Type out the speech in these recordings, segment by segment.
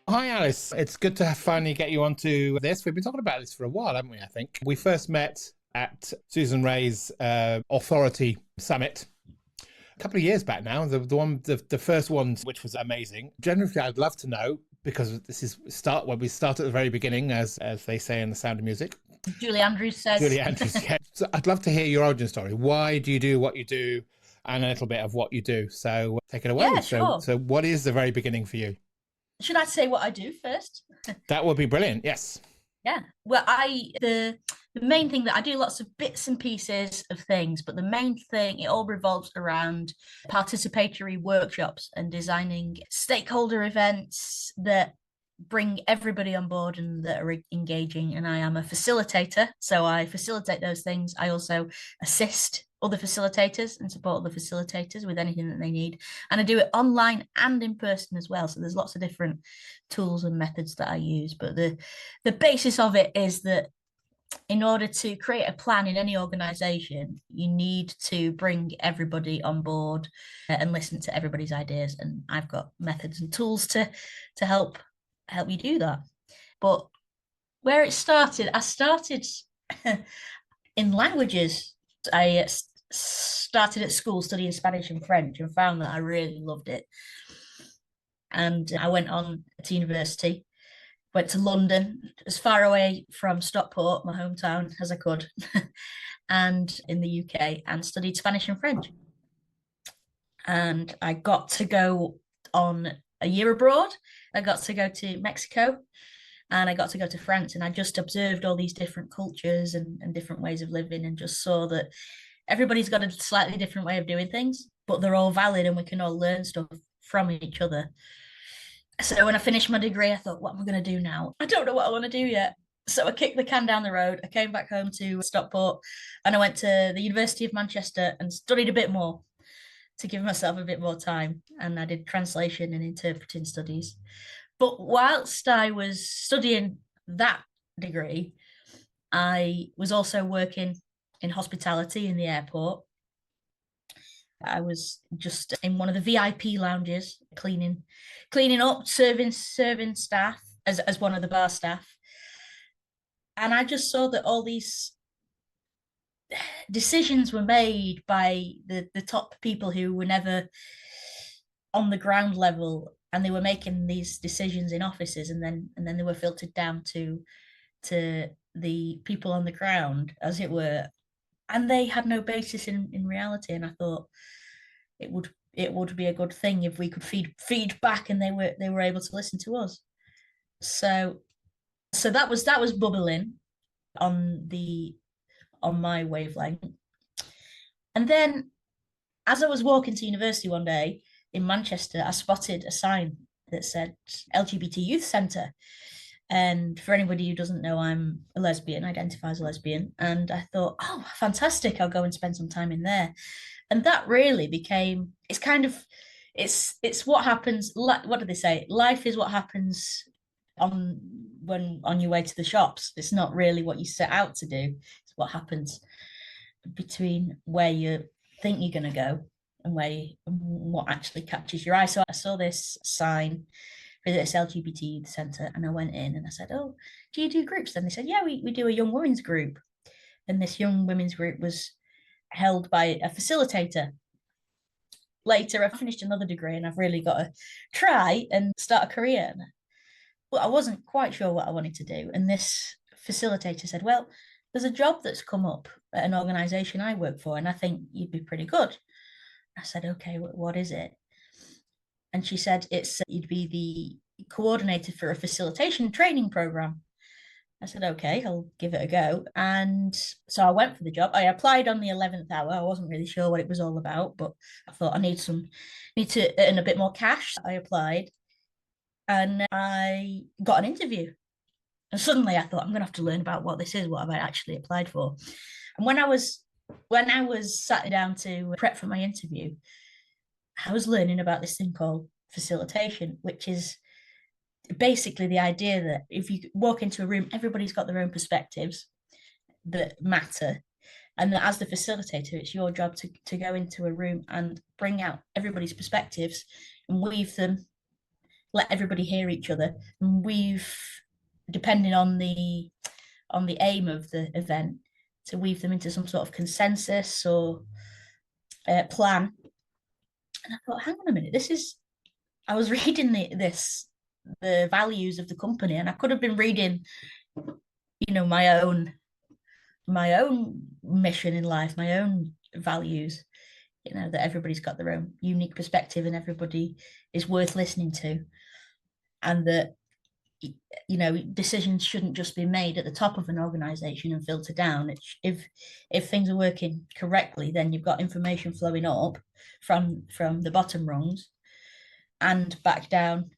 Hi, Alice. It's good to finally get you onto this. We've been talking about this for a while, haven't we? I think we first met at Susan Ray's Authority Summit a couple of years back now. The first one, which was amazing. Generally, I'd love to know, because this is when we start at the very beginning, as they say in The Sound of Music. Julie Andrews says. Julie Andrews. Yeah. So I'd love to hear your origin story. Why do you do what you do, and a little bit of what you do? So take it away. Yeah, sure. So what is the very beginning for you? Should I say what I do first? That would be brilliant. Yes. Yeah. Well, the main thing that I do, lots of bits and pieces of things, but the main thing, it all revolves around participatory workshops and designing stakeholder events that bring everybody on board and that are engaging. And I am a facilitator, so I facilitate those things. I also assist other facilitators and support other facilitators with anything that they need, and I do it online and in person as well. So there's lots of different tools and methods that I use, but the basis of it is that in order to create a plan in any organization, you need to bring everybody on board and listen to everybody's ideas, and I've got methods and tools to help you do that. But where it started, I started in languages. I started at school studying Spanish and French and found that I really loved it. And I went on to university, went to London, as far away from Stockport, my hometown, as I could, and in the UK, and studied Spanish and French. And I got to go on a year abroad. I got to go to Mexico, and I got to go to France, and I just observed all these different cultures and different ways of living, and just saw that everybody's got a slightly different way of doing things, but they're all valid and we can all learn stuff from each other. So when I finished my degree, I thought, what am I going to do now? I don't know what I want to do yet. So I kicked the can down the road. I came back home to Stockport, and I went to the University of Manchester and studied a bit more to give myself a bit more time. And I did translation and interpreting studies. But whilst I was studying that degree, I was also working in hospitality in the airport. I was just in one of the VIP lounges, cleaning up, serving staff as one of the bar staff. And I just saw that all these decisions were made by the top people who were never on the ground level, and they were making these decisions in offices, and then they were filtered down to the people on the ground, as it were, and they had no basis in reality. And I thought it would be a good thing if we could feed back, and they were able to listen to us. So that was bubbling on my wavelength. And then as I was walking to university one day in Manchester, I spotted a sign that said LGBT Youth Centre. And for anybody who doesn't know, I'm a lesbian, identify as a lesbian. And I thought, oh, fantastic, I'll go and spend some time in there. And that really became, it's what happens, what do they say? Life is what happens on your way to the shops. It's not really what you set out to do. It's what happens between where you think you're going to go and what actually catches your eye. So I saw this sign for this LGBT Youth Centre, and I went in and I said, oh, do you do groups? And they said, yeah, we do a young women's group. And this young women's group was held by a facilitator. Later, I finished another degree, and I've really got to try and start a career. But I wasn't quite sure what I wanted to do. And this facilitator said, well, there's a job that's come up at an organisation I work for, and I think you'd be pretty good. I said, okay, what is it? And she said, you'd be the coordinator for a facilitation training program. I said, okay, I'll give it a go. And so I went for the job. I applied on the 11th hour. I wasn't really sure what it was all about, but I thought I need to earn a bit more cash. I applied, and I got an interview. And suddenly I thought, I'm going to have to learn about what this is, what have I actually applied for. And when I was sat down to prep for my interview, I was learning about this thing called facilitation, which is basically the idea that if you walk into a room, everybody's got their own perspectives that matter. And that as the facilitator, it's your job to go into a room and bring out everybody's perspectives and weave them let everybody hear each other. And we've, depending on the aim of the event, to weave them into some sort of consensus or plan. And I thought, hang on a minute, I was reading the values of the company, and I could have been reading, my own mission in life, my own values, that everybody's got their own unique perspective and everybody is worth listening to. And that, decisions shouldn't just be made at the top of an organization and filter down. If things are working correctly, then you've got information flowing up from the bottom rungs and back down.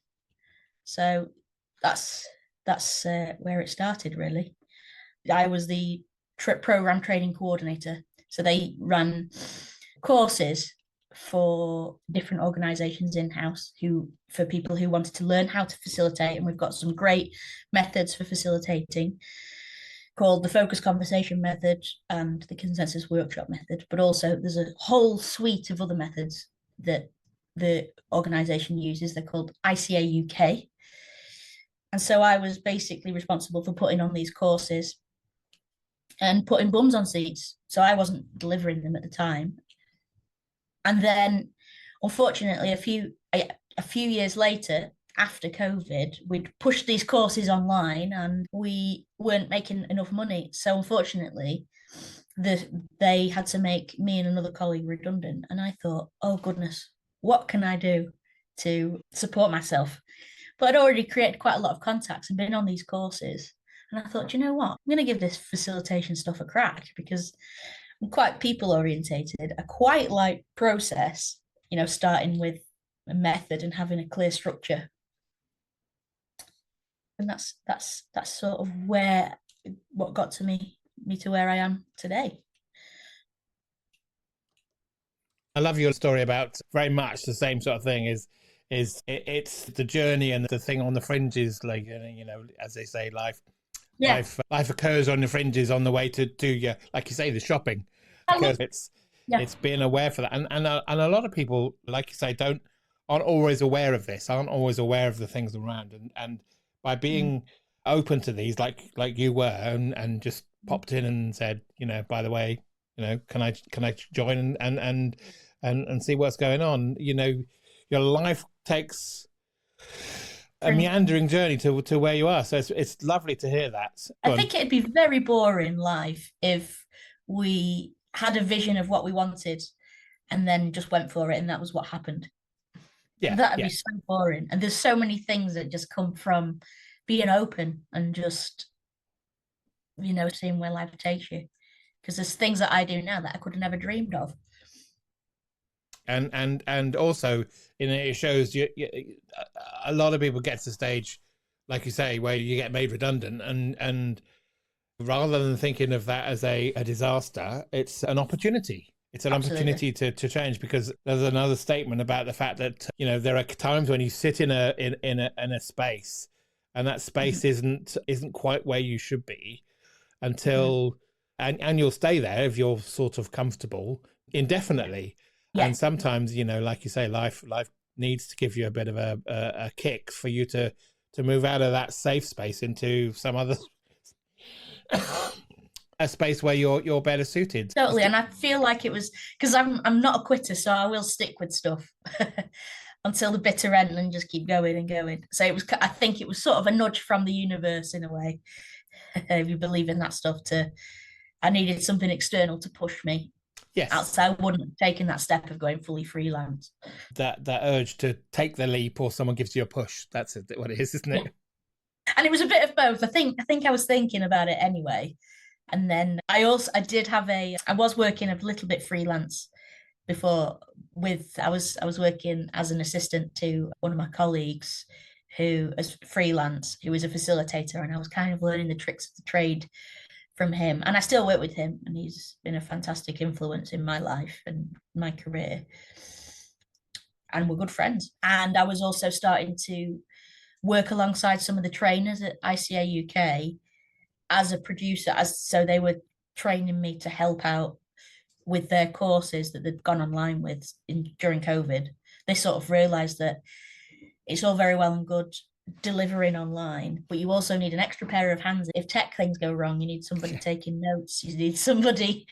So that's where it started, really. I was the program training coordinator. So they ran courses for different organizations in-house for people who wanted to learn how to facilitate. And we've got some great methods for facilitating called the focus conversation method and the consensus workshop method. But also there's a whole suite of other methods that the organization uses. They're called ICA UK. And so I was basically responsible for putting on these courses and putting bums on seats. So I wasn't delivering them at the time. And then, unfortunately, a few years later, after COVID, we'd pushed these courses online and we weren't making enough money. So unfortunately, they had to make me and another colleague redundant. And I thought, oh goodness, what can I do to support myself? But I'd already created quite a lot of contacts and been on these courses. And I thought, you know what? I'm going to give this facilitation stuff a crack because I'm quite people orientated. I quite like process, starting with a method and having a clear structure. And that's sort of what got to me to where I am today. I love your story about very much the same sort of thing. It's the journey and the thing on the fringes, like, as they say, life occurs on the fringes on the way to your, like you say, the shopping, because it's being aware for that. And a lot of people, like you say, aren't always aware of this, aren't always aware of the things around. And by being open to these, like you were, and just popped in and said, by the way, can I join and see what's going on? Your life takes a meandering journey to where you are. So it's lovely to hear that. I think it'd be very boring life if we had a vision of what we wanted and then just went for it and that was what happened. Yeah, that'd be so boring. And there's so many things that just come from being open and just, seeing where life takes you. Because there's things that I do now that I could have never dreamed of. And also, it shows you a lot of people get to the stage, like you say, where you get made redundant, and rather than thinking of that as a disaster, it's an opportunity. It's an opportunity to change, because there's another statement about the fact that there are times when you sit in a space, and that space isn't quite where you should be until and you'll stay there if you're sort of comfortable indefinitely. Yeah. And sometimes, like you say, life needs to give you a bit of a kick for you to move out of that safe space into some other a space where you're better suited. Totally. And I feel like it was because I'm not a quitter, so I will stick with stuff until the bitter end and just keep going and going. So I think it was sort of a nudge from the universe in a way. If you believe in that stuff, I needed something external to push me. Yes. Else I wouldn't have taken that step of going fully freelance. That urge to take the leap, or someone gives you a push. That's what it is, isn't it? Yeah. And it was a bit of both. I think I was thinking about it anyway. And then I was working a little bit freelance before I was working as an assistant to one of my colleagues who is freelance, who is a facilitator, and I was kind of learning the tricks of the trade from him. And I still work with him, and he's been a fantastic influence in my life and my career. And we're good friends. And I was also starting to work alongside some of the trainers at ICA UK as a producer, so they were training me to help out with their courses that they'd gone online with during COVID. They sort of realized that it's all very well and good delivering online, but you also need an extra pair of hands. If tech things go wrong, you need somebody taking notes, you need somebody,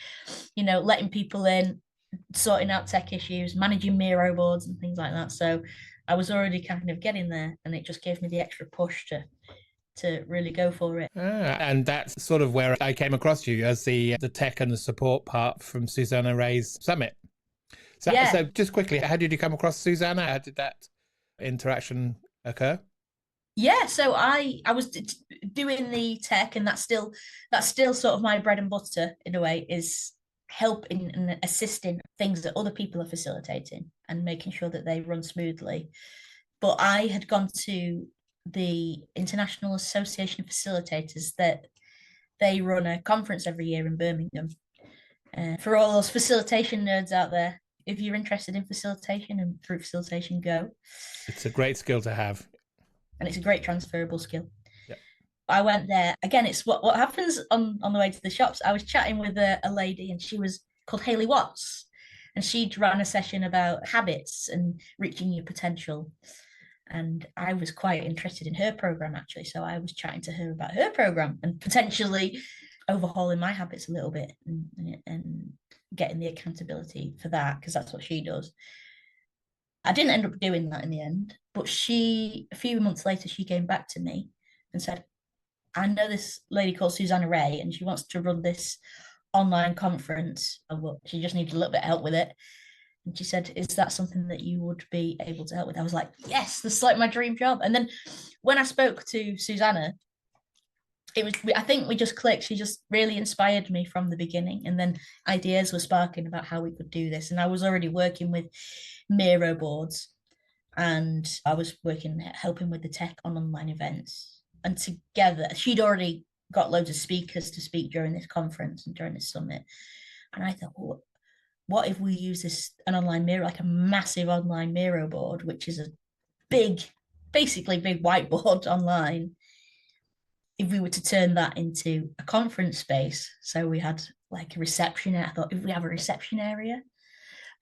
letting people in, sorting out tech issues, managing Miro boards and things like that. So I was already kind of getting there, and it just gave me the extra push to really go for it. And that's sort of where I came across you, as the tech and the support part from Susanna Ray's summit. So just quickly, how did you come across Susanna? How did that interaction occur? Yeah, so I was doing the tech, and that's still sort of my bread and butter in a way, is helping and assisting things that other people are facilitating and making sure that they run smoothly. But I had gone to the International Association of Facilitators, that they run a conference every year in Birmingham. For all those facilitation nerds out there, if you're interested in facilitation and group facilitation, go. It's a great skill to have. And it's a great transferable skill. Yep. I went there. Again, it's what happens on the way to the shops. I was chatting with a lady, and she was called Hayley Watts. And she'd run a session about habits and reaching your potential. And I was quite interested in her program, actually. So I was chatting to her about her program and potentially overhauling my habits a little bit and getting the accountability for that, because that's what she does. I didn't end up doing that in the end, but a few months later, she came back to me and said, I know this lady called Susanna Ray, and she wants to run this online conference. She just needs a little bit of help with it. And she said, is that something that you would be able to help with? I was like, yes, this is like my dream job. And then when I spoke to Susanna, I think we just clicked. She just really inspired me from the beginning. And then ideas were sparking about how we could do this. And I was already working with Miro boards, and I was helping with the tech on online events. And together, she'd already got loads of speakers to speak during this conference and during this summit. And I thought, well, what if we use an online Miro, like a massive online Miro board, which is basically big whiteboard online, if we were to turn that into a conference space. So we had like a reception. I thought, if we have a reception area,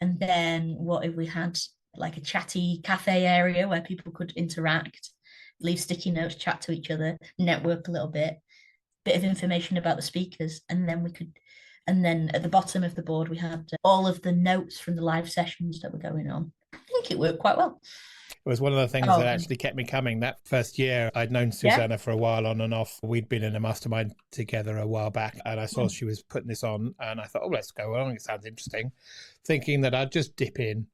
and then what if we had like a chatty cafe area where people could interact, leave sticky notes, chat to each other, network a little bit of information about the speakers, and then at the bottom of the board we had all of the notes from the live sessions that were going on. I think it worked quite well. It was one of the things that actually kept me coming. That first year, I'd known Susanna for a while on and off. We'd been in a mastermind together a while back, and I saw she was putting this on, and I thought, oh, let's go along. It sounds interesting. Thinking that I'd just dip in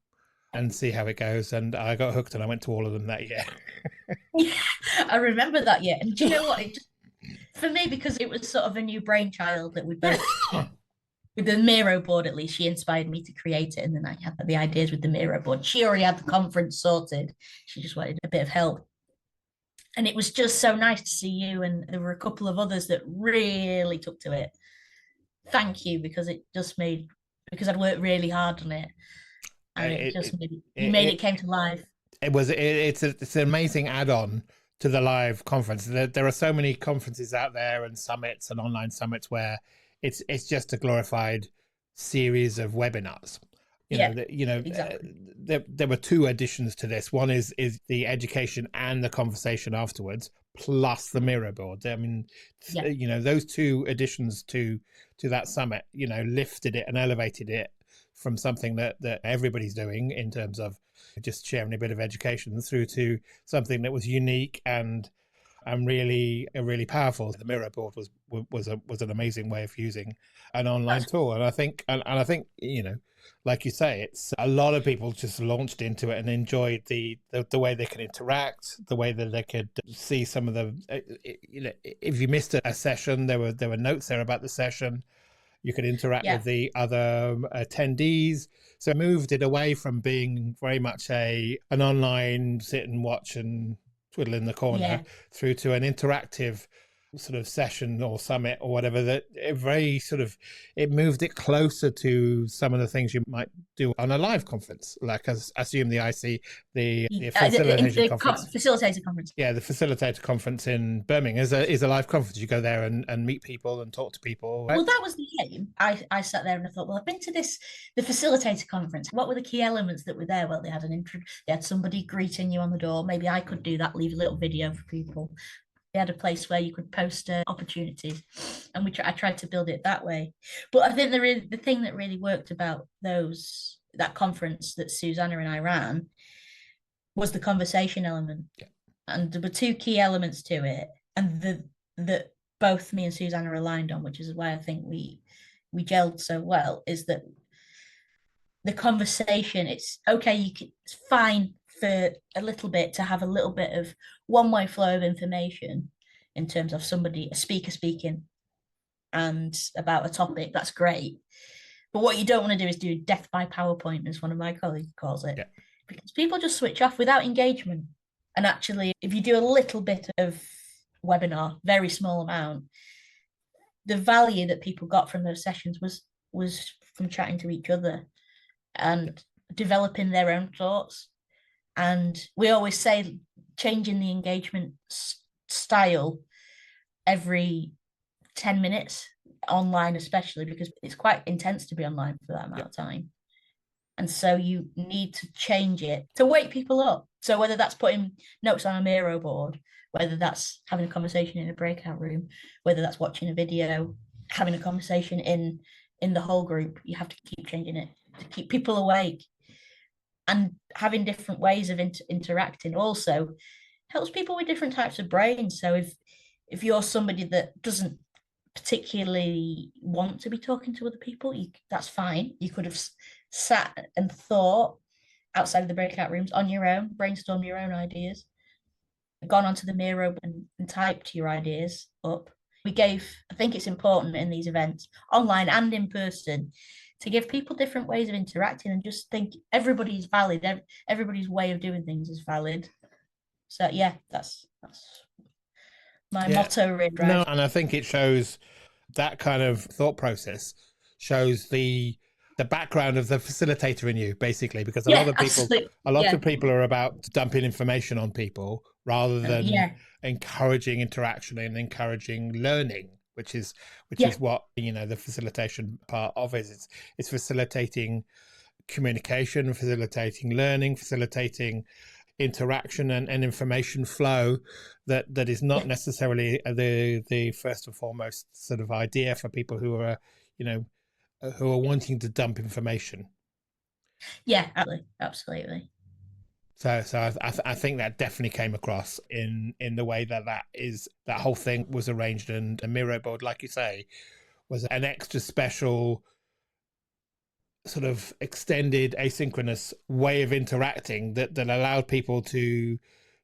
and see how it goes. And I got hooked, and I went to all of them that year. Yeah, I remember that year. And do you know what? For me, because it was sort of a new brainchild that we both... With the Miro board, at least, she inspired me to create it. And then I had the ideas with the Miro board. She already had the conference sorted. She just wanted a bit of help. And it was just so nice to see you. And there were a couple of others that really took to it. Thank you, because I'd worked really hard on it. And it came to life. It's an amazing add-on to the live conference. There are so many conferences out there and summits and online summits where it's just a glorified series of webinars. Exactly. There were two additions to this. One is the education and the conversation afterwards, plus the Miro board. I mean, those two additions to that summit, lifted it and elevated it from something that everybody's doing in terms of just sharing a bit of education through to something that was unique and really powerful. The Miro board was an amazing way of using an online tool, and I think like you say, it's a lot of people just launched into it and enjoyed the way they can interact, the way that they could see some of the if you missed a session, there were notes there about the session. You could interact with the other attendees. So it moved it away from being very much an online sit and watch and twiddle in the corner through to an interactive sort of session or summit or whatever, that it very sort of, it moved it closer to some of the things you might do on a live conference, like as assume the the facilitation conference. Facilitator conference. Yeah, the facilitator conference in Birmingham is a live conference. You go there and meet people and talk to people. Right? Well, that was the aim. I sat there and I thought, well, I've been to the facilitator conference. What were the key elements that were there? Well, they had they had somebody greeting you on the door. Maybe I could do that, leave a little video for people. They had a place where you could post opportunities, and I tried to build it that way. But I think the thing that really worked about that conference that Susanna and I ran was the conversation element. Yeah. And there were two key elements to it, and that both me and Susanna are aligned on, which is why I think we gelled so well, is that the conversation, it's okay, it's fine for a little bit to have a little bit of one-way flow of information in terms of a speaker speaking and about a topic. That's great. But what you don't want to do is do death by PowerPoint, as one of my colleagues calls it. Yeah. Because people just switch off without engagement. And actually, if you do a little bit of webinar, very small amount, the value that people got from those sessions was from chatting to each other and developing their own thoughts. And we always say changing the engagement style every 10 minutes, online especially, because it's quite intense to be online for that amount of time. And so you need to change it to wake people up. So whether that's putting notes on a Miro board, whether that's having a conversation in a breakout room, whether that's watching a video, having a conversation in the whole group, you have to keep changing it to keep people awake. And having different ways of interacting also helps people with different types of brains. So if you're somebody that doesn't particularly want to be talking to other people, that's fine. You could have sat and thought outside of the breakout rooms on your own, brainstormed your own ideas, gone onto the Miro and typed your ideas up. I think it's important in these events, online and in person, to give people different ways of interacting and just think everybody's valid. Everybody's way of doing things is valid. So yeah, that's my motto. Right? No, and I think it shows that kind of thought process shows the background of the facilitator in you, basically, because a lot of people are about dumping information on people rather than encouraging interaction and encouraging learning, which is what the facilitation part of is. It's facilitating communication, facilitating learning, facilitating interaction and information flow that is not necessarily the first and foremost sort of idea for people who are wanting to dump information. Yeah, absolutely. So I think that definitely came across in the way that whole thing was arranged, and a Miro board, like you say, was an extra special sort of extended asynchronous way of interacting that allowed people to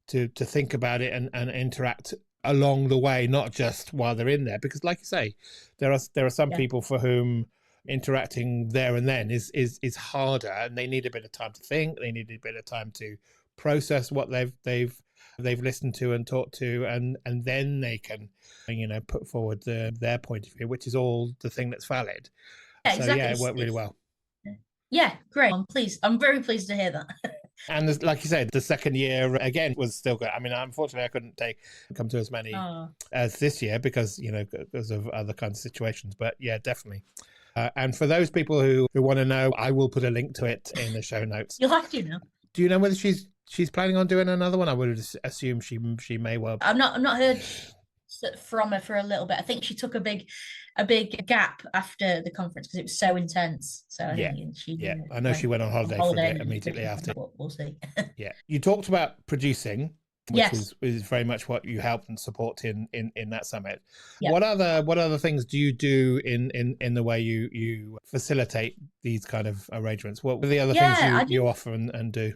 think about it and interact along the way, not just while they're in there. Because like you say, there are some people for whom interacting there and then is harder, and they need a bit of time to think, they need a bit of time to process what they've listened to and talked to, and then they can put forward their point of view, which is all the thing that's valid. Exactly. It worked really well. Yeah, great. I'm very pleased to hear that. And like you said, the second year again was still good. I mean, unfortunately, I couldn't come to as many as this year because of other kinds of situations. But yeah, definitely. And for those people who want to know, I will put a link to it in the show notes. You'll have to know. Do you know whether she's planning on doing another one? I would assume she may well. I've not heard from her for a little bit. I think she took a big gap after the conference because it was so intense. So I know she went on holiday for a bit immediately after. We'll see. Yeah, you talked about producing, which is very much what you helped and support in that summit. Yeah. What other things do you do in the way you facilitate these kind of arrangements? What are the other things you offer and do?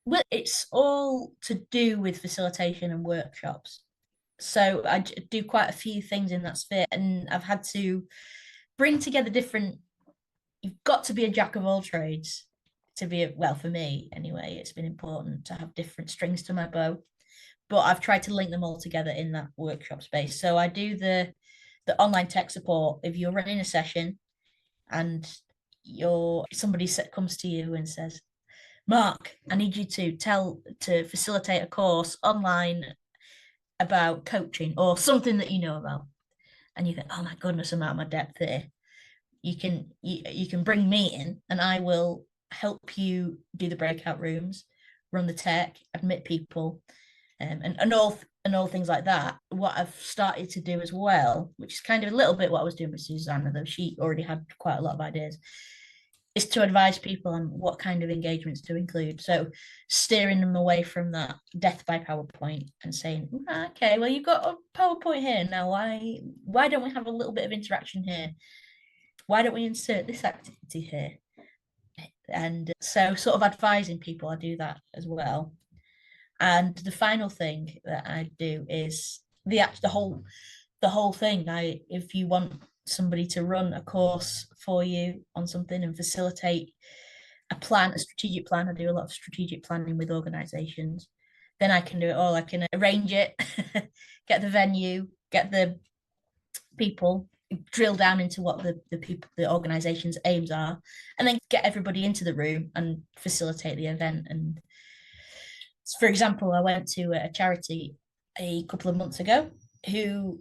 Well, it's all to do with facilitation and workshops. So I do quite a few things in that sphere, and I've had to bring together you've got to be a jack of all trades to be for me anyway. It's been important to have different strings to my bow, but I've tried to link them all together in that workshop space. So I do the online tech support. If you're running a session and somebody comes to you and says, Mark, I need you to facilitate a course online about coaching or something that you know about. And you think, oh my goodness, I'm out of my depth here. You can bring me in and I will help you do the breakout rooms, run the tech, admit people, and all things like that. What I've started to do as well, which is kind of a little bit what I was doing with Susanna, though she already had quite a lot of ideas, is to advise people on what kind of engagements to include. So steering them away from that death by PowerPoint and saying, okay, well, you've got a PowerPoint here. Now, why don't we have a little bit of interaction here? Why don't we insert this activity here? And so sort of advising people, I do that as well. And the final thing that I do is the whole thing. If you want somebody to run a course for you on something and facilitate a strategic plan, I do a lot of strategic planning with organizations, then I can do it all. I can arrange it, get the venue, get the people, drill down into what the organization's aims are, and then get everybody into the room and facilitate the event. And for example, I went to a charity a couple of months ago who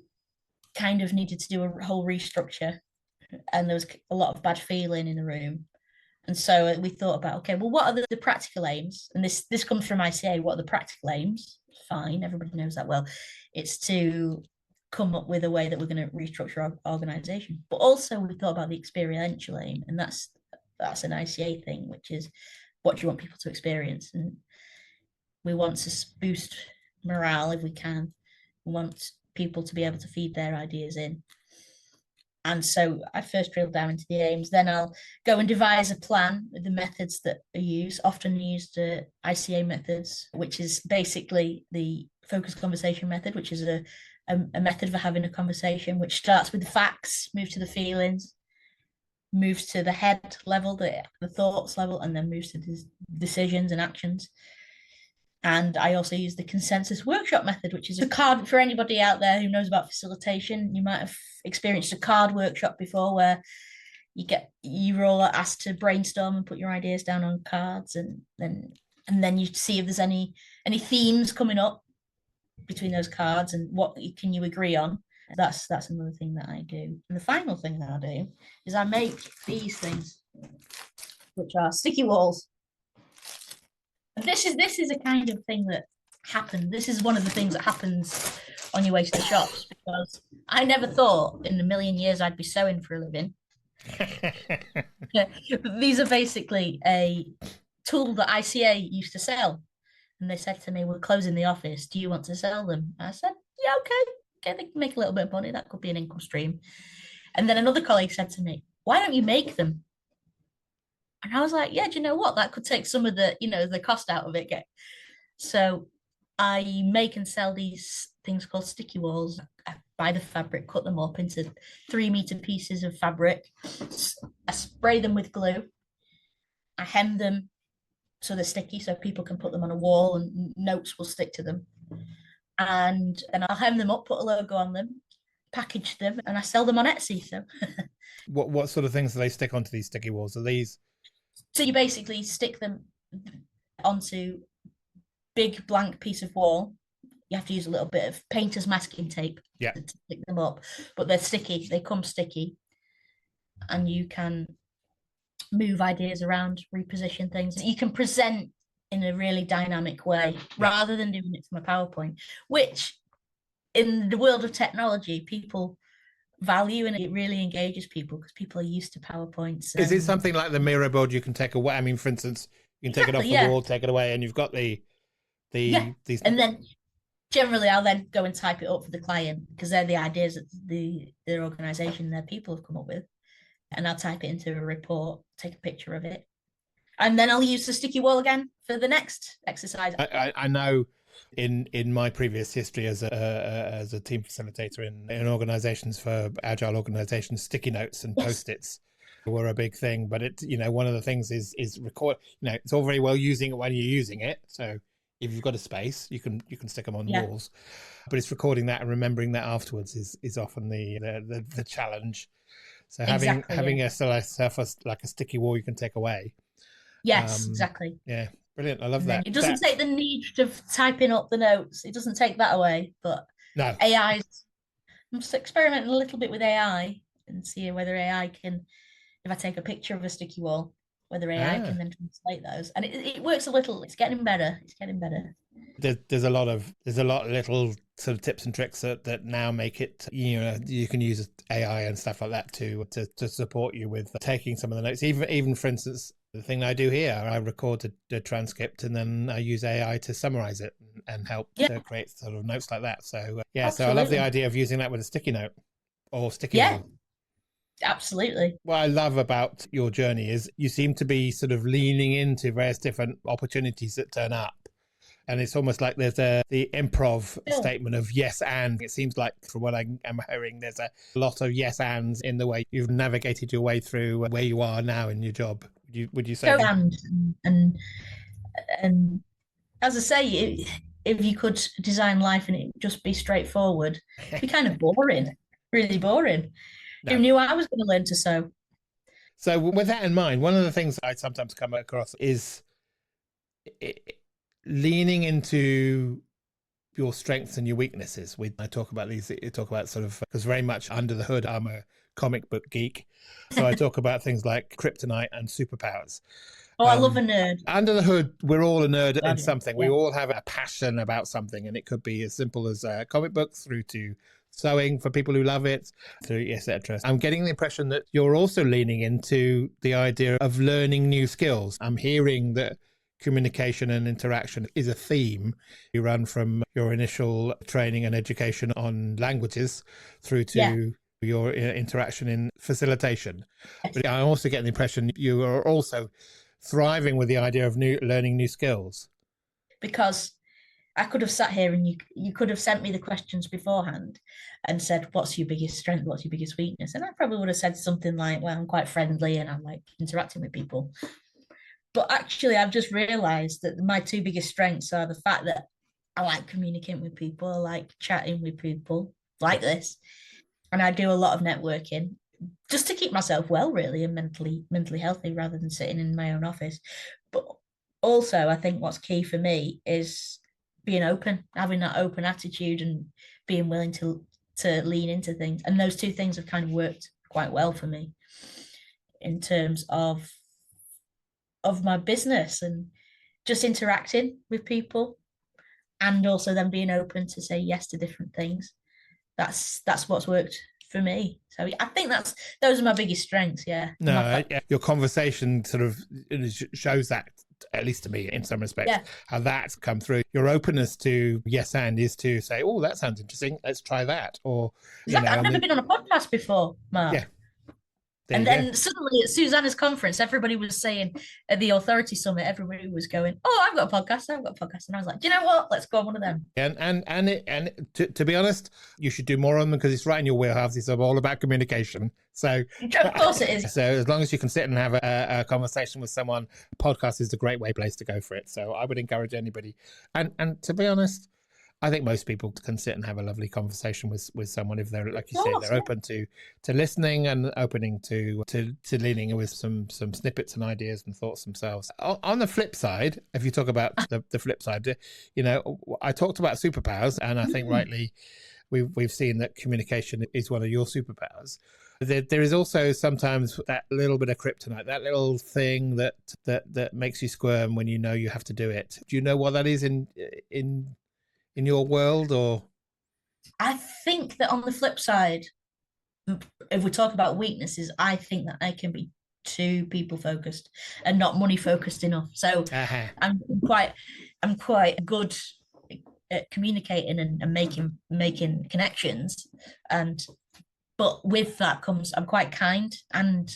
kind of needed to do a whole restructure, and there was a lot of bad feeling in the room. And so we thought about, okay, well, what are the practical aims? And this comes from ICA. What are the practical aims? Fine, everybody knows that well. It's to come up with a way that we're going to restructure our organization. But also we thought about the experiential aim, and that's an ICA thing, which is what do you want people to experience? And we want to boost morale if we can. We want people to be able to feed their ideas in. And so I first drill down into the aims, then I'll go and devise a plan with the methods that are used, often used ICA methods, which is basically the focused conversation method, which is a method for having a conversation, which starts with the facts, moves to the feelings, moves to the head level, the thoughts level, and then moves to the decisions and actions. And I also use the consensus workshop method, which is a card for anybody out there who knows about facilitation. You might have experienced a card workshop before where you're all asked to brainstorm and put your ideas down on cards, and then you see if there's any themes coming up between those cards and what can you agree on. That's another thing that I do. And the final thing that I do is I make these things, which are sticky walls. And this is a kind of thing that happened. This is one of the things that happens on your way to the shops, because I never thought in a million years I'd be sewing for a living. These are basically a tool that ICA used to sell. And they said to me, we're closing the office. Do you want to sell them? I said, yeah, okay. They can make a little bit of money. That could be an income stream. And then another colleague said to me, why don't you make them? And I was like, yeah, do you know what? That could take some of the cost out of it. So I make and sell these things called sticky walls. I buy the fabric, cut them up into 3-meter pieces of fabric. I spray them with glue. I hem them so they're sticky, so people can put them on a wall and notes will stick to them. And I'll hem them up, put a logo on them, package them, and I sell them on Etsy. So what sort of things do they stick onto these sticky walls? Are these? So you basically stick them onto big blank piece of wall. You have to use a little bit of painter's masking tape to stick them up, but they're sticky. They come sticky, and you can move ideas around, reposition things. You can present in a really dynamic way rather than doing it from a PowerPoint, which in the world of technology, people value, and it really engages people because people are used to PowerPoints. Is it something like the Miro board you can take away? I mean, for instance, you can take it off the wall, take it away, and you've got these. And then generally I'll then go and type it up for the client because they're the ideas that their organization, their people have come up with. And I'll type it into a report, take a picture of it. And then I'll use the sticky wall again for the next exercise. I know in my previous history as a team facilitator in organizations for agile organizations, sticky notes and post-its were a big thing. But one of the things is record. It's all very well using it when you're using it. So if you've got a space, you can stick them on Yeah. walls, but it's recording that and remembering that afterwards is often the challenge. So having a surface like a sticky wall you can take away. Yes, exactly. Yeah, brilliant. I love And that. then it doesn't take the need of typing up the notes. It doesn't take that away. But No. AI, I'm just experimenting a little bit with AI and seeing whether AI can, if I take a picture of a sticky wall, whether AI can then translate those. And it works a little. It's getting better. It's getting better. There's a lot of little sort of tips and tricks that now make it, you know, you can use AI and stuff like that to support you with taking some of the notes. Even for instance, the thing I do here, I record the transcript and then I use AI to summarize it and help to create sort of notes like that. So so I love the idea of using that with a sticky note or sticky wall. Absolutely. What I love about your journey is you seem to be sort of leaning into various different opportunities that turn up. And it's almost like there's the improv statement of yes and. It seems like from what I am hearing, there's a lot of yes ands in the way you've navigated your way through where you are now in your job. Would you say? And as I say, if you could design life and it just be straightforward, it'd be kind of boring, really boring. No. Who knew I was going to learn to sew? So with that in mind, one of the things I sometimes come across is leaning into your strengths and your weaknesses. I talk about these, you talk about sort of, because very much under the hood, I'm a comic book geek. So I talk about things like Kryptonite and Superpowers. Oh, I love a nerd. Under the hood, we're all a nerd in something. We all have a passion about something, and it could be as simple as comic books through to sewing for people who love it, through etc. I'm getting the impression that you're also leaning into the idea of learning new skills. I'm hearing that communication and interaction is a theme you run from your initial training and education on languages through to your interaction in facilitation. But I also get the impression you are also thriving with the idea of learning new skills. Because I could have sat here and you could have sent me the questions beforehand and said, what's your biggest strength? What's your biggest weakness? And I probably would have said something like, well, I'm quite friendly and I like interacting with people. But actually, I've just realized that my two biggest strengths are the fact that I like communicating with people, I like chatting with people like this. And I do a lot of networking just to keep myself well, really, and mentally healthy rather than sitting in my own office. But also, I think what's key for me is being open, having that open attitude and being willing to lean into things. And those two things have kind of worked quite well for me in terms of my business and just interacting with people, and also then being open to say yes to different things. That's what's worked for me. So I think those are my biggest strengths. Your conversation sort of shows that, at least to me in some respects, how that's come through. Your openness to yes and is to say, oh, that sounds interesting, let's try that. Or I've never been on a podcast before, Mark. And then suddenly at Susanna's conference, everybody was saying at the Authority Summit, everybody was going, oh, I've got a podcast. And I was like, do you know what? Let's go on one of them. And to be honest, you should do more on them because it's right in your wheelhouse. It's all about communication. So of course it is. So as long as you can sit and have a conversation with someone, a podcast is a great place to go for it. So I would encourage anybody. And to be honest, I think most people can sit and have a lovely conversation with someone if they're, like you said, they're open to listening and opening to leaning with some snippets and ideas and thoughts themselves. On the flip side, if you talk about the flip side, I talked about superpowers, and I think rightly we've seen that communication is one of your superpowers. There is also sometimes that little bit of kryptonite, that little thing that makes you squirm when you know you have to do it. Do you know what that is in your world? Or I think that on the flip side, if we talk about weaknesses, I think that I can be too people focused and not money focused enough. So I'm quite good at communicating and making connections, but with that comes I'm quite kind and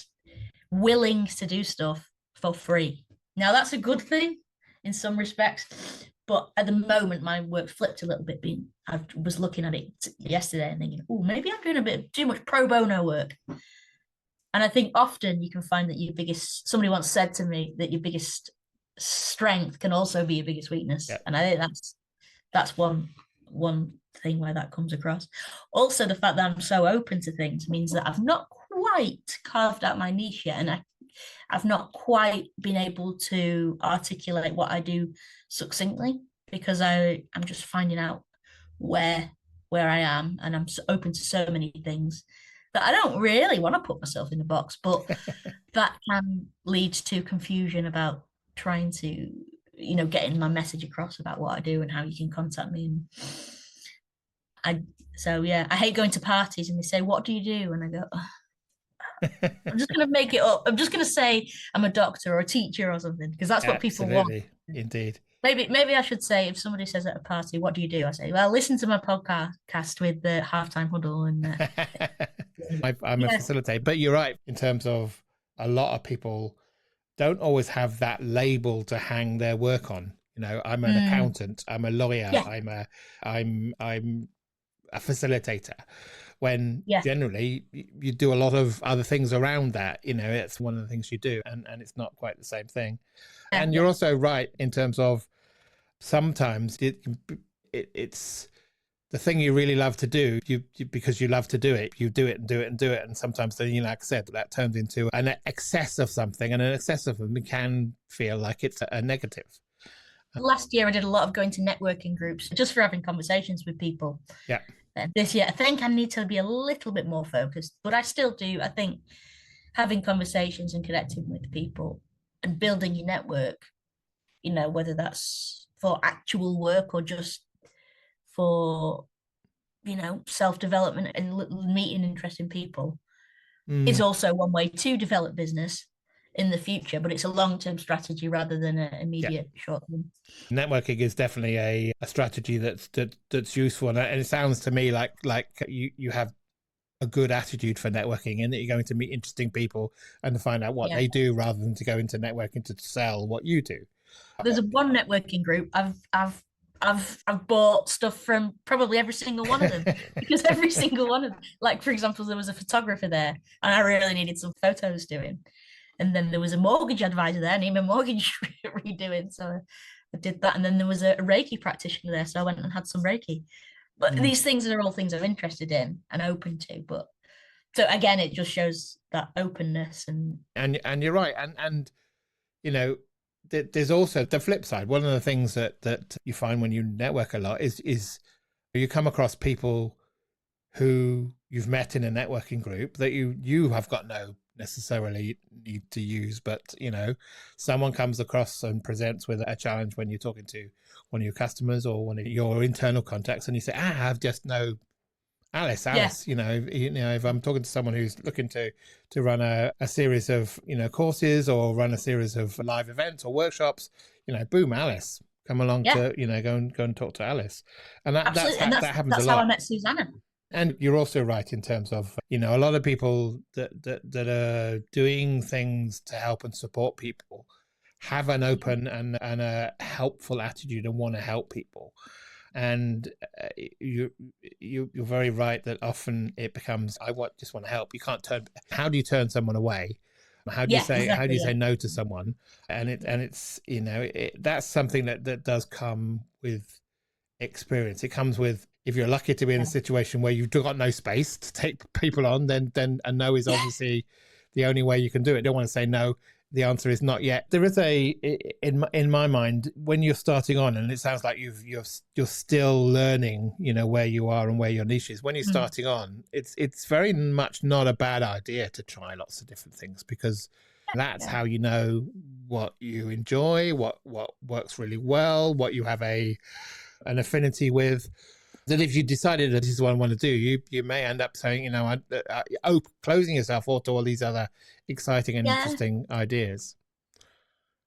willing to do stuff for free. Now that's a good thing in some respects. But at the moment, my work flipped a little bit. I was looking at it yesterday and thinking, oh, maybe I'm doing a bit too much pro bono work. And I think often you can find that somebody once said to me that your biggest strength can also be your biggest weakness. Yeah. And I think that's one thing where that comes across. Also, the fact that I'm so open to things means that I've not quite carved out my niche yet, and I've not quite been able to articulate what I do succinctly, because I'm just finding out where I am, and I'm so open to so many things that I don't really want to put myself in a box, but that can lead to confusion about trying to, getting my message across about what I do and how you can contact me. And I hate going to parties and they say, "What do you do?" And I go, "Oh, I'm just going to make it up. I'm just going to say I'm a doctor or a teacher or something, because that's what people want." Absolutely, indeed. Maybe I should say, if somebody says at a party, "What do you do?" I say, "Well, listen to my podcast with the Halftime Huddle." And I'm a facilitator, but you're right in terms of a lot of people don't always have that label to hang their work on. I'm an accountant, I'm a lawyer, yeah. I'm a facilitator, when Yeah. generally you do a lot of other things around that. It's one of the things you do, and it's not quite the same thing. And you're also right in terms of sometimes it's the thing you really love to do, you because you love to do it, you do it and do it and do it. And sometimes then, like I said, that turns into an excess of something, and an excess of them can feel like it's a negative. Last year I did a lot of going to networking groups just for having conversations with people. Yeah. This year I think I need to be a little bit more focused, but I still do. I think having conversations and connecting with people and building your network, whether that's for actual work or just for, self-development and meeting interesting people, is also one way to develop business in the future, but it's a long-term strategy rather than an immediate short term. Networking is definitely a strategy that's useful, and it sounds to me like you have a good attitude for networking, and that you're going to meet interesting people and to find out what they do, rather than to go into networking to sell what you do. There's one networking group I've bought stuff from probably every single one of them, because every single one of them, like for example, there was a photographer there and I really needed some photos doing, and then there was a mortgage advisor there, I need my mortgage redoing, so I did that. And then there was a Reiki practitioner there, so I went and had some Reiki. But these things are all things I'm interested in and open to. But so again, it just shows that openness. And you're right, and there's also the flip side. One of the things that you find when you network a lot is you come across people who you've met in a networking group that you have got no necessarily need to use, but someone comes across and presents with a challenge when you're talking to one of your customers or one of your internal contacts, and you say, I've just know Alice. If I'm talking to someone who's looking to run a series of courses, or run a series of live events or workshops, boom, Alice, come along to go and talk to Alice. And that happens a lot. That's how I met Susanna. And you're also right in terms of a lot of people that are doing ththings to help and support people have an open and a helpful attitude and want to help people. And you're very right that often it becomes, just want to help. You can't turn. How do you turn someone away? How do you say exactly, how do you say no to someone? And it's that's something that does come with experience. It comes with, if you're lucky to be in a situation where you've got no space to take people on, then a no is obviously the only way you can do it. Don't want to say no. The answer is not yet. There is in my mind, when you're starting on, and it sounds like you're still learning, where you are and where your niche is. When you're starting on, it's very much not a bad idea to try lots of different things, because that's how you know what you enjoy, what works really well, what you have an affinity with. That if you decided that this is what I want to do, you may end up saying, closing yourself off to all these other exciting and interesting ideas.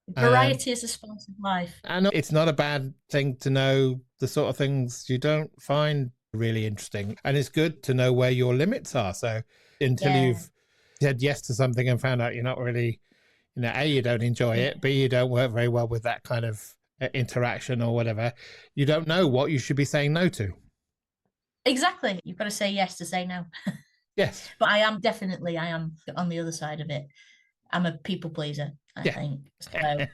Variety is a spice of life. And it's not a bad thing to know the sort of things you don't find really interesting. And it's good to know where your limits are. So until you've said yes to something and found out you're not really, A, you don't enjoy it, B, you don't work very well with that kind of interaction or whatever, you don't know what you should be saying no to. Exactly. You've got to say yes to say no. Yes. But I am on the other side of it. I'm a people pleaser, I think. So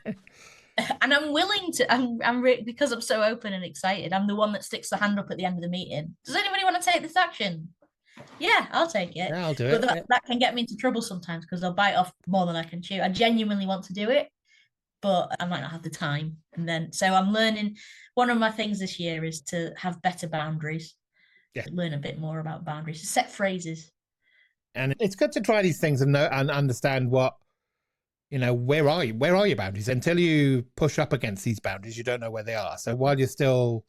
and I'm willing to. Because I'm so open and excited. I'm the one that sticks the hand up at the end of the meeting. Does anybody want to take this action? Yeah, I'll take it. Yeah, I'll do But it. that can get me into trouble sometimes because I'll bite off more than I can chew. I genuinely want to do it, but I might not have the time. And then, so I'm learning. One of my things this year is to have better boundaries. Yeah. Learn a bit more about boundaries, set phrases. And it's good to try these things and know and understand what, where are your boundaries? Until you push up against these boundaries, you don't know where they are. So while you're still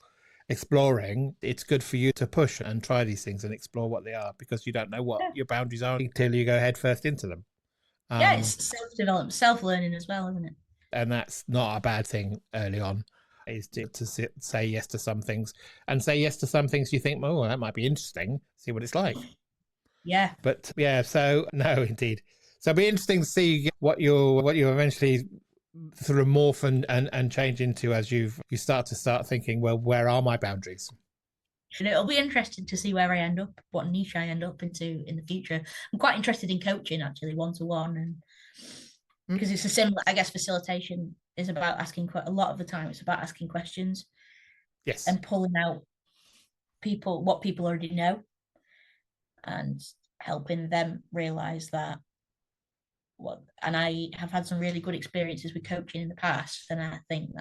exploring, it's good for you to push and try these things and explore what they are, because you don't know what your boundaries are until you go head first into them. Yeah, it's self-development, self-learning as well, isn't it? And that's not a bad thing early on, is to say yes to some things, and say yes to some things you think, oh, that might be interesting, see what it's like. Yeah. But yeah, so no, indeed. So it'll be interesting to see what you eventually sort of morph and change into as you start thinking, well, where are my boundaries? And it'll be interesting to see where I end up, what niche I end up into in the future. I'm quite interested in coaching, actually, one-to-one, and because it's a similar, I guess, facilitation is about asking, a lot of the time it's about asking questions. Yes. And pulling out what people already know and helping them realize that. And I have had some really good experiences with coaching in the past, and I think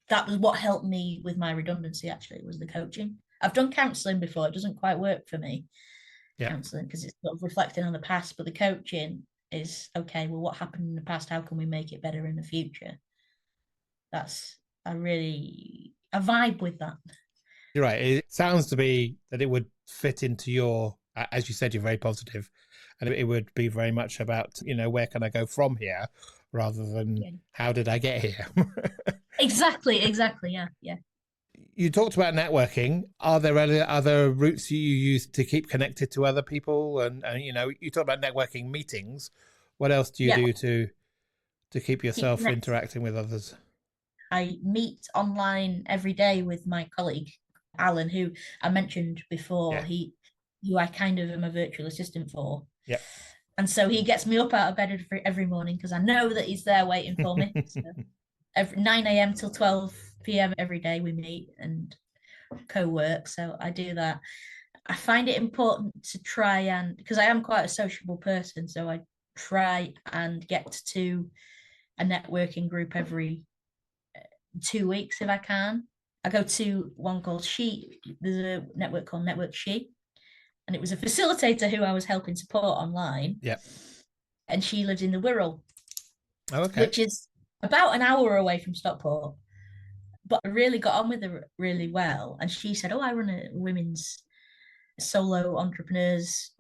that was what helped me with my redundancy, actually, was the coaching. I've done counselling before. It doesn't quite work for me, counselling, because it's sort of reflecting on the past, but the coaching is, okay, well, what happened in the past? How can we make it better in the future? I vibe with that. You're right. It sounds to be that it would fit into your, as you said, you're very positive, and it would be very much about, where can I go from here, rather than how did I get here? Exactly. Yeah. You talked about networking. Are there other routes you use to keep connected to other people? And you talk about networking meetings. What else do you do to keep yourself interacting with others? I meet online every day with my colleague, Alan, who I mentioned before. Who I kind of am a virtual assistant for. Yeah. And so he gets me up out of bed every morning because I know that he's there waiting for me. So every 9 a.m. till 12 p.m. every day we meet and co-work. So I do that. I find it important to try and, because I am quite a sociable person, so I try and get to a networking group every 2 weeks if I can. I go to one called She. There's a network called Network She, and it was a facilitator who I was helping support online. Yeah. And she lives in the Wirral, okay, which is about an hour away from Stockport. But I really got on with her really well. And she said, oh, I run a women's solo entrepreneurs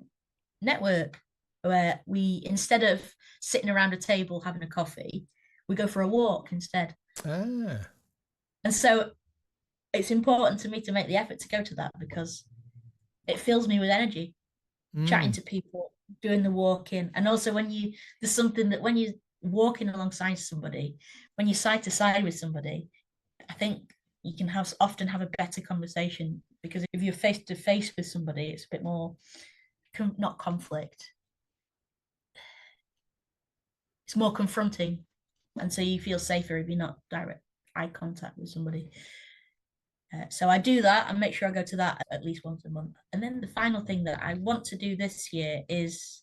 network where we, instead of sitting around a table having a coffee, we go for a walk instead. And so it's important to me to make the effort to go to that because it fills me with energy, chatting to people, doing the walking. And also there's something that when you're walking alongside somebody, when you're side to side with somebody, I think you can often have a better conversation, because if you're face to face with somebody, it's a bit more, not conflict. It's more confronting. And so you feel safer if you're not direct eye contact with somebody. So I do that and make sure I go to that at least once a month. And then the final thing that I want to do this year is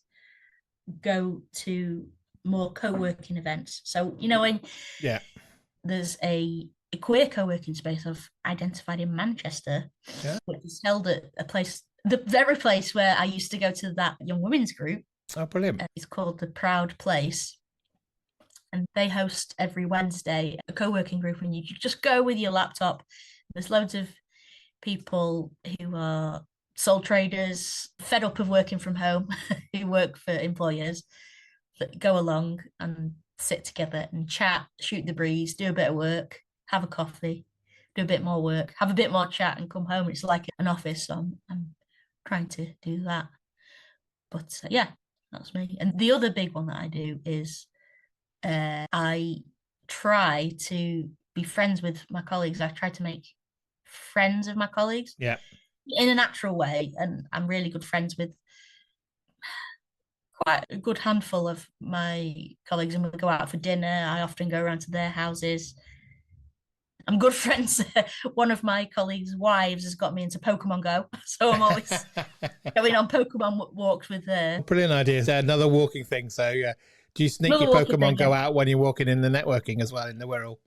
go to more co-working events. So, when there's a queer co-working space I've identified in Manchester, which is held at a place, the very place where I used to go to that young women's group. Oh, brilliant. It's called The Proud Place. And they host every Wednesday a co-working group, and you just go with your laptop. There's loads of people who are sole traders, fed up of working from home, who work for employers, that go along and sit together and chat, shoot the breeze, do a bit of work, have a coffee, do a bit more work, have a bit more chat, and come home. It's like an office, so I'm trying to do that. But yeah, that's me. And the other big one that I do is I try to be friends with my colleagues. I try to make friends of my colleagues in a natural way, and I'm really good friends with quite a good handful of my colleagues, and we go out for dinner. I often go around to their houses. I'm good friends. One of my colleagues' wives has got me into Pokemon Go, so I'm always going on Pokemon walks with her. Brilliant idea. Another walking thing. So, yeah. Do you sneak Another your walking Pokemon thing, Go yeah. out when you're walking in the networking as well in the Wirral?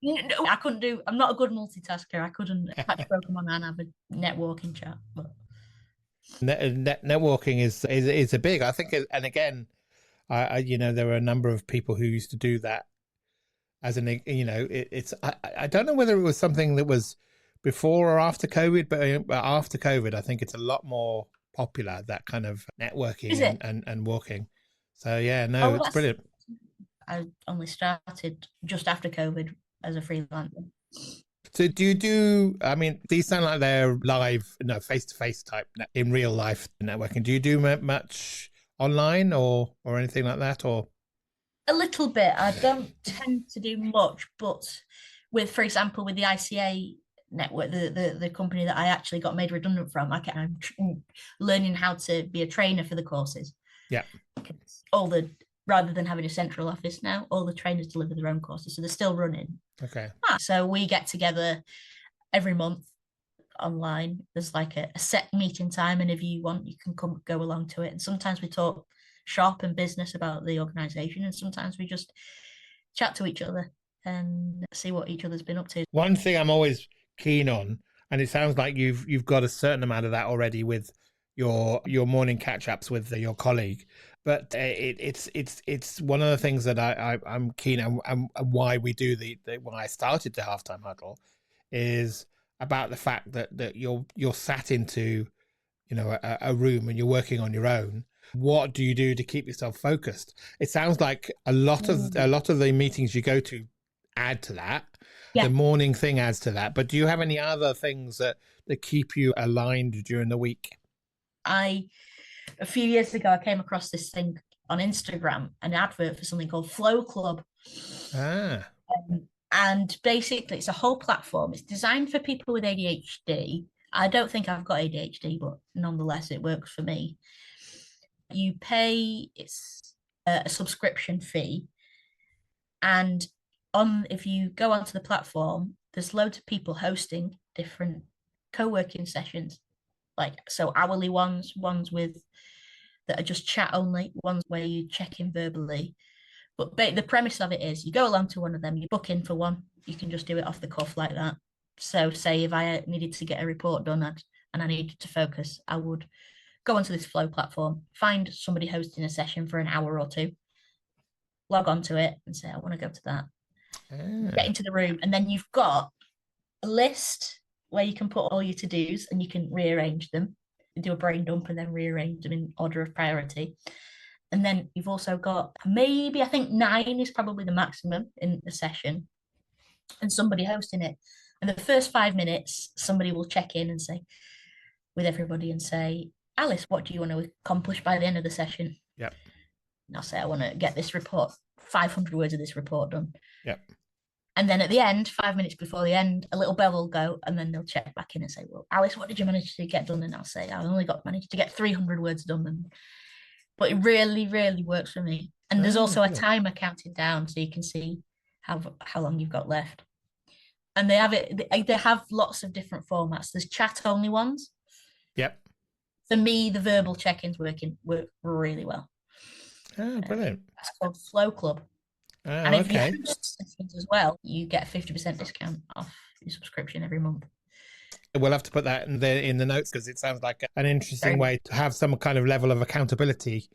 No, I couldn't do. I'm not a good multitasker. I couldn't catch Pokemon and have a networking chat. But Networking is a big. I think, and again, there are a number of people who used to do that as an, it's. I don't know whether it was something that was before or after COVID, but after COVID, I think it's a lot more popular, that kind of networking and walking. So yeah, no, it's brilliant. I only started just after COVID as a freelancer. So do you do, I mean, these sound like they're live, no, face-to-face type in real life networking. Do you do much online or anything like that, or? A little bit. I don't tend to do much, but for example, with the ICA network, the company that I actually got made redundant from, I'm learning how to be a trainer for the courses. Yeah. Rather than having a central office now, all the trainers deliver their own courses, so they're still running. Okay. So we get together every month online. There's like a set meeting time, and if you want, you can go along to it. And sometimes we talk shop and business about the organization, and sometimes we just chat to each other and see what each other's been up to. One thing I'm always keen on, and it sounds like you've got a certain amount of that already with your morning catch-ups with your colleague, but it's one of the things that I'm keen on, and why we do why I started the halftime huddle is about the fact that you're sat into a room and you're working on your own. What do you do to keep yourself focused? It sounds like a lot of the meetings you go to add to that. Yeah. The morning thing adds to that. But do you have any other things that keep you aligned during the week? A few years ago, I came across this thing on Instagram, an advert for something called Flow Club. And basically, it's a whole platform. It's designed for people with ADHD. I don't think I've got ADHD, but nonetheless, it works for me. You pay, it's a subscription fee. And if you go onto the platform, there's loads of people hosting different co-working sessions. So hourly ones that are just chat only, ones where you check in verbally. But the premise of it is you go along to one of them, you book in for one, you can just do it off the cuff like that. So say if I needed to get a report done and I needed to focus, I would go onto this Flow platform, find somebody hosting a session for an hour or two, log onto it and say, I want to go to that. Get into the room, and then you've got a list where you can put all your to-dos and you can rearrange them, do a brain dump and then rearrange them in order of priority. And then you've also got I think 9 is probably the maximum in a session, and somebody hosting it. And the first 5 minutes, somebody will check in and say, with everybody, and say, Alice, what do you want to accomplish by the end of the session? Yep. And I'll say, I want to get this report, 500 words of this report done. Yep. And then at the end, 5 minutes before the end, a little bell will go, and then they'll check back in and say, well, Alice, what did you manage to get done? And I'll say, I only managed to get 300 words done. But it really, really works for me. And there's also a timer counted down, so you can see how long you've got left. And they have lots of different formats. There's chat only ones. Yep. For me, the verbal check-ins work really well. Oh, brilliant. That's called Flow Club. Oh, and if you host sessions as well, you get a 50% discount off your subscription every month. We'll have to put that in the notes, because it sounds like an interesting way to have some kind of level of accountability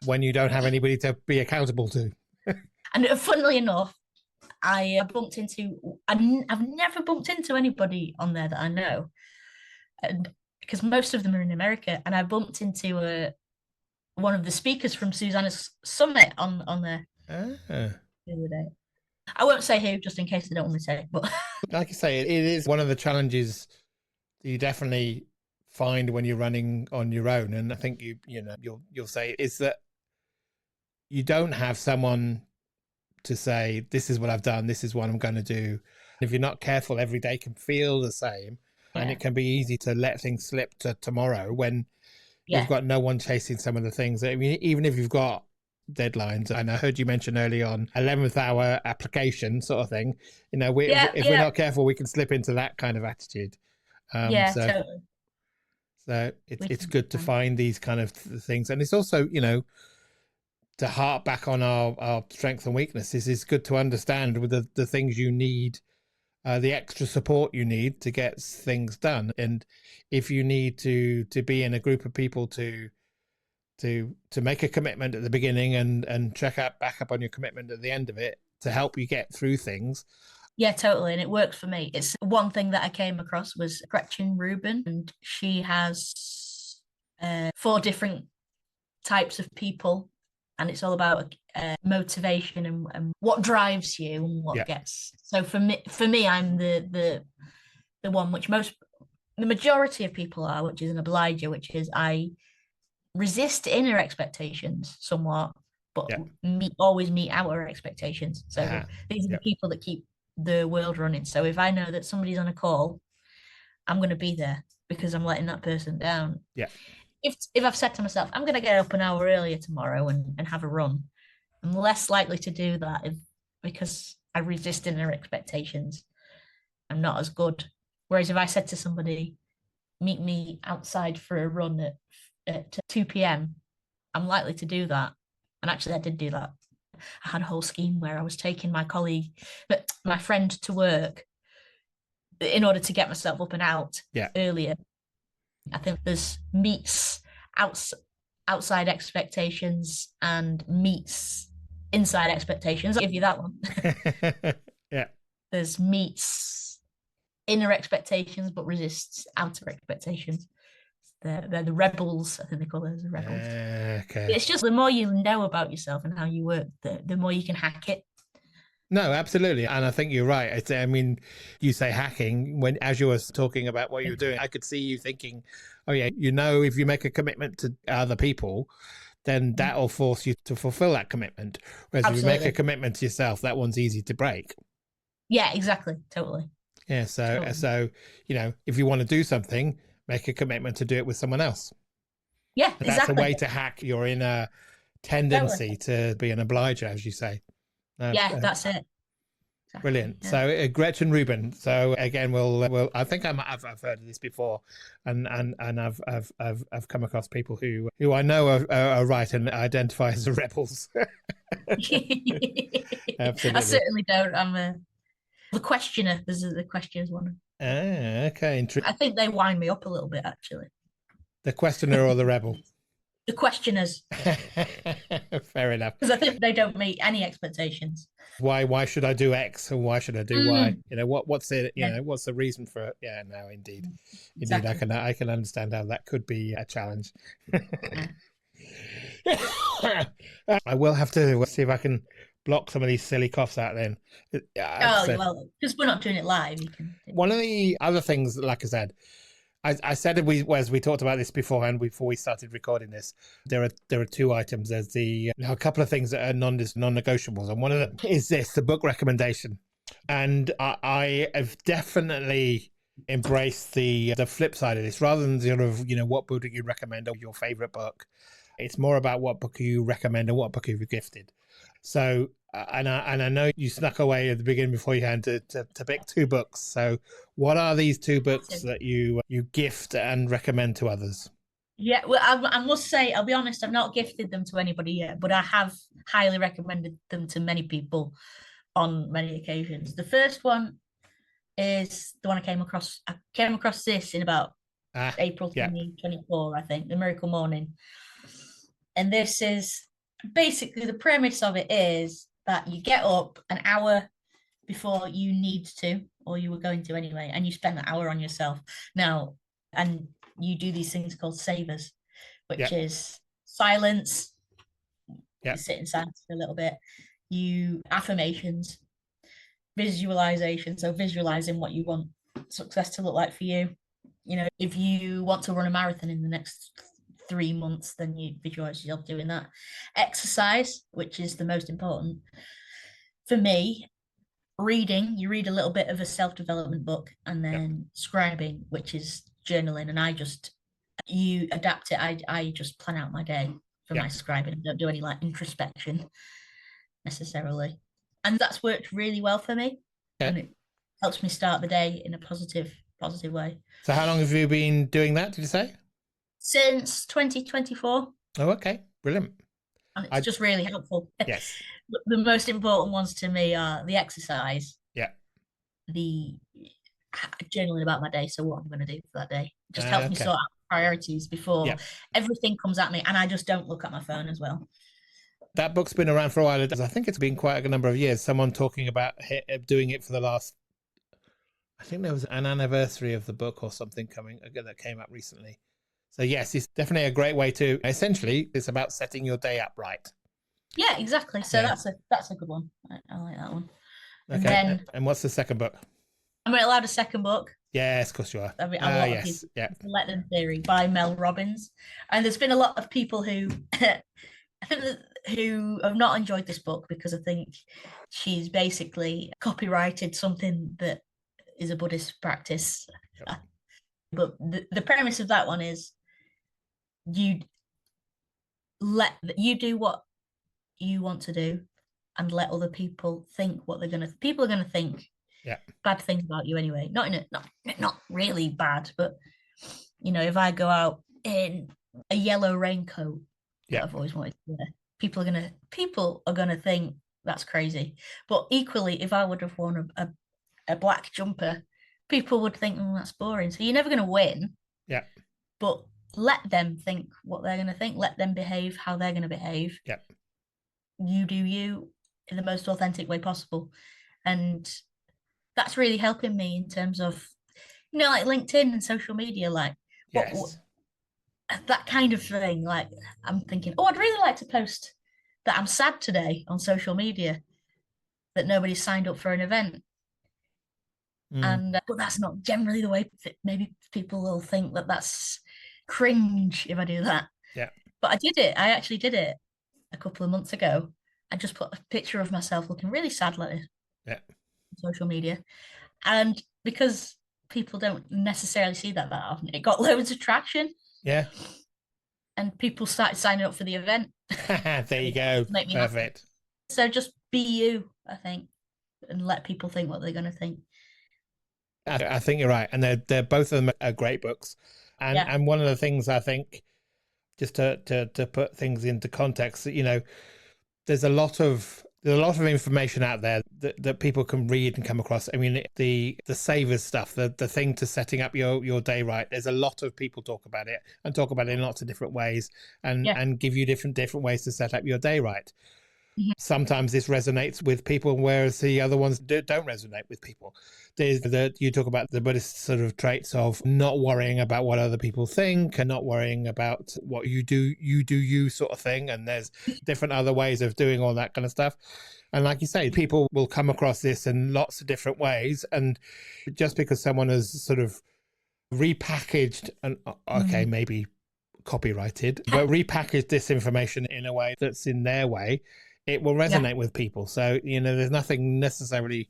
when you don't have anybody to be accountable to. And funnily enough, I've never bumped into anybody on there that I know, because most of them are in America. And I bumped into one of the speakers from Susanna's summit on there the other day. I won't say who, just in case they don't want me to say it. But like you say, it is one of the challenges that you definitely find when you're running on your own. And I think you'll say is that you don't have someone to say, this is what I've done, this is what I'm going to do. If you're not careful, every day can feel the same. Yeah. And it can be easy to let things slip to tomorrow when We've Yeah. got no one chasing some of the things. I mean, even if you've got deadlines, and I heard you mention early on 11th hour application sort of thing, you know, Yeah. if we're Yeah. not careful, we can slip into that kind of attitude. Yeah. So Totally. We it's can good to find these kind of things, and it's also, you know, to harp back on our strengths and weaknesses. It's good to understand with the things you need, the extra support you need to get things done, and if you need to be in a group of people to make a commitment at the beginning and check out back up on your commitment at the end of it to help you get through things. Yeah, totally. And it works for me. It's one thing that I came across was Gretchen Rubin, and she has 4 different types of people, and it's all about motivation and what drives you and what Yeah. gets. So for me, I'm the one which the majority of people are, which is an obliger, which is I resist inner expectations somewhat, but always meet outer expectations. So these are the people that keep the world running. So if I know that somebody's on a call, I'm going to be there because I'm letting that person down. Yeah. If I've said to myself, I'm going to get up an hour earlier tomorrow and have a run, I'm less likely to do that because I resist inner expectations. I'm not as good. Whereas if I said to somebody, meet me outside for a run at 2 p.m., I'm likely to do that. And actually, I did do that. I had a whole scheme where I was taking my friend to work in order to get myself up and out earlier. I think there's meets outside expectations and meets inside expectations. I'll give you that one. Yeah. There's meets inner expectations but resists outer expectations. They're the rebels. I think they call those the rebels. Okay. It's just the more you know about yourself and how you work, the more you can hack it. No, absolutely. And I think you're right. I mean, you say hacking when, as you were talking about what you were doing, I could see you thinking, oh yeah, you know, if you make a commitment to other people, then that'll force you to fulfill that commitment. Whereas Absolutely. if you make a commitment to yourself, that one's easy to break. Yeah, exactly. Totally. Yeah. So, you know, if you want to do something, make a commitment to do it with someone else. Yeah, But that's a way to hack your inner tendency to be an obliger, as you say. Yeah, that's it. Exactly. Brilliant. Yeah. So Gretchen Rubin. So again, we'll. I think I've heard of this before, and I've come across people who I know are right and identify as the rebels. Absolutely. I certainly don't. I'm the questioner. There's the questioners one. Okay. I think they wind me up a little bit, actually. The questioner or the rebel? The questioners. Fair enough. Because I think they don't meet any expectations. Why should I do X and why should I do Y? You know, what's it? You know, what's the reason for it? Yeah, no, indeed. Exactly. I can understand how that could be a challenge. I will have to see if I can block some of these silly coughs out then. Well, because we're not doing it live. You can. One of the other things, like I said, I said as we talked about this beforehand, before we started recording this, there are 2 items. There's a couple of things that are non-negotiables, and one of them is the book recommendation. And I have definitely embraced the flip side of this, rather than sort of, you know, what book do you recommend or your favorite book. It's more about what book you recommend and what book you've gifted. So, and I know you snuck away at the beginning before you had to pick 2 books. So, what are these 2 books that you gift and recommend to others? Yeah, well, I must say, I'll be honest, I've not gifted them to anybody yet, but I have highly recommended them to many people on many occasions. The first one is the one I came across. I came across this in about April 2024, I think, The Miracle Morning. And this is basically, the premise of it is that you get up an hour before you need to, or you were going to anyway, and you spend that hour on yourself. Now, and you do these things called savers, which is silence. You sit in silence for a little bit. You affirmations, visualization. So visualizing what you want success to look like for you. You know, if you want to run a marathon in the next 3 months, then you visualize yourself doing that. Exercise, which is the most important for me. Reading, you read a little bit of a self-development book, and then scribing, which is journaling. And I just you adapt it. I just plan out my day for Yeah. my scribing. I don't do any like introspection necessarily. And that's worked really well for me. Okay. And it helps me start the day in a positive way. So how long have you been doing that, did you say? Since 2024. Oh, okay. Brilliant. And it's just really helpful. Yes. The most important ones to me are the exercise, Yeah. the journaling about my day, so what I'm going to do for that day. It just helps me Okay. sort out priorities before Yeah. everything comes at me, and I just don't look at my phone as well. That book's been around for a while. I think it's been quite a number of years. Someone talking about doing it for the last, I think there was an anniversary of the book or something coming that came up recently. So yes, it's definitely a great way to, essentially, it's about setting your day up right. Yeah, exactly. So Yeah. that's a good one. I like that one. And Okay. then, and what's the second book? am I allowed a second book? Yes, of course you are. I mean, a lot of yes. people. Yeah. Let Them Theory by Mel Robbins. And there's been a lot of people who I think who have not enjoyed this book because I think she's basically copyrighted something that is a Buddhist practice. Yep. But the premise of that one is you do what you want to do and let other people think what people are gonna think. Yeah. Bad things about you anyway. Not really bad, but if I go out in a yellow raincoat that I've always wanted to wear, people are gonna think that's crazy. But equally, if I would have worn a black jumper, people would think, that's boring. So you're never gonna win. Yeah. But let them think what they're gonna think. Let them behave how they're gonna behave. Yeah. You do you in the most authentic way possible. And that's really helping me in terms of, like LinkedIn and social media, like Yes. that kind of thing. Like I'm thinking, I'd really like to post that I'm sad today on social media that nobody signed up for an event. And but that's not generally the way maybe people will think that that's cringe if I do that. Yeah. But I did it. I actually did it a couple of months ago. I just put a picture of myself looking really sad like this. Yeah. On social media. And because people don't necessarily see that often, it got loads of traction. Yeah. And people started signing up for the event. There you go. Perfect. So just be you, I think, and let people think what they're going to think. I think you're right. And they're both of them are great books. And one of the things I think, just to put things into context, there's a lot of information out there that people can read and come across. I mean, the savers stuff, the thing to setting up your day right. There's a lot of people talk about it in lots of different ways and give you different ways to set up your day right. Mm-hmm. Sometimes this resonates with people, whereas the other ones don't resonate with people. You talk about the Buddhist sort of traits of not worrying about what other people think and not worrying about what you do you sort of thing. And there's different other ways of doing all that kind of stuff. And like you say, people will come across this in lots of different ways. And just because someone has sort of repackaged and maybe copyrighted, but repackaged this information in a way that's in their way, it will resonate with people. So, there's nothing necessarily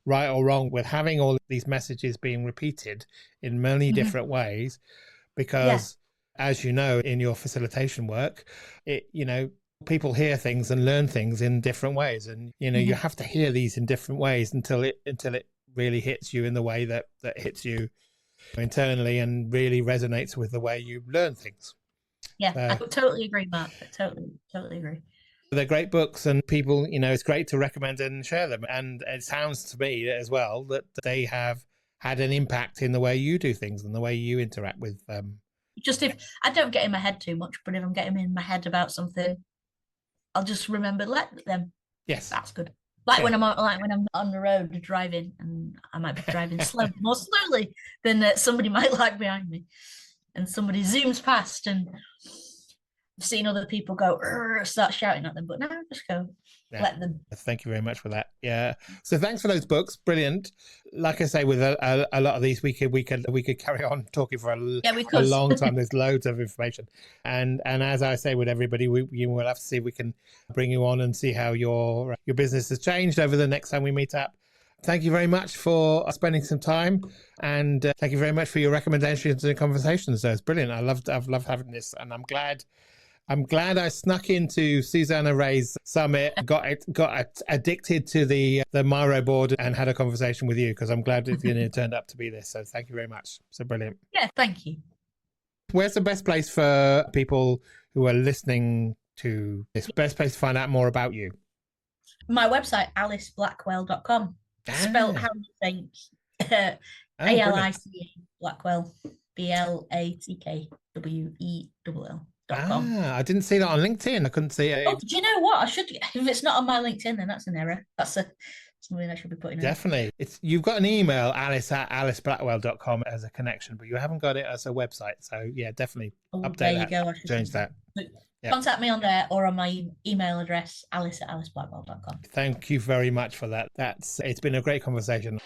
right or wrong with having all these messages being repeated in many different ways, because as you know, in your facilitation work, people hear things and learn things in different ways. And, you have to hear these in different ways until it really hits you in the way that hits you internally and really resonates with the way you learn things. Yeah, I totally agree, Mark. I totally agree. They're great books, and people, it's great to recommend and share them. And it sounds to me as well that they have had an impact in the way you do things and the way you interact with them. Just if I don't get in my head too much, but if I'm getting in my head about something, I'll just remember, let them. Yes, that's good. When I'm on the road driving, and I might be driving more slowly than somebody might like behind me, and somebody zooms past, and I've seen other people go start shouting at them, but no, just go. Let them. Thank you very much for that. Yeah. So thanks for those books. Brilliant. Like I say, with a lot of these, we could carry on talking for a long time. There's loads of information, and as I say with everybody, we will have to see if we can bring you on and see how your business has changed over the next time we meet up. Thank you very much for spending some time, and thank you very much for your recommendations and conversations. It's brilliant. I've loved having this, and I'm glad I snuck into Susanna Ray's summit, got addicted to the Miro board, and had a conversation with you, because I'm glad it turned up to be this. So thank you very much. So brilliant. Yeah, thank you. Where's the best place for people who are listening to this? Best place to find out more about you? My website, aliceblackwell.com. Spelled how you think. ALICE Blackwell, BLACKWELL.com. I didn't see that on LinkedIn. I couldn't see it. Oh, do you know what? I should. If it's not on my LinkedIn, then that's an error. That's something I should be putting in. Definitely. You've got an email, alice@aliceblackwell.com, as a connection, but you haven't got it as a website. So yeah, definitely update there you that. go. Change that. Yep. Contact me on there or on my email address, alice@aliceblackwell.com. Thank you very much for that. It's been a great conversation.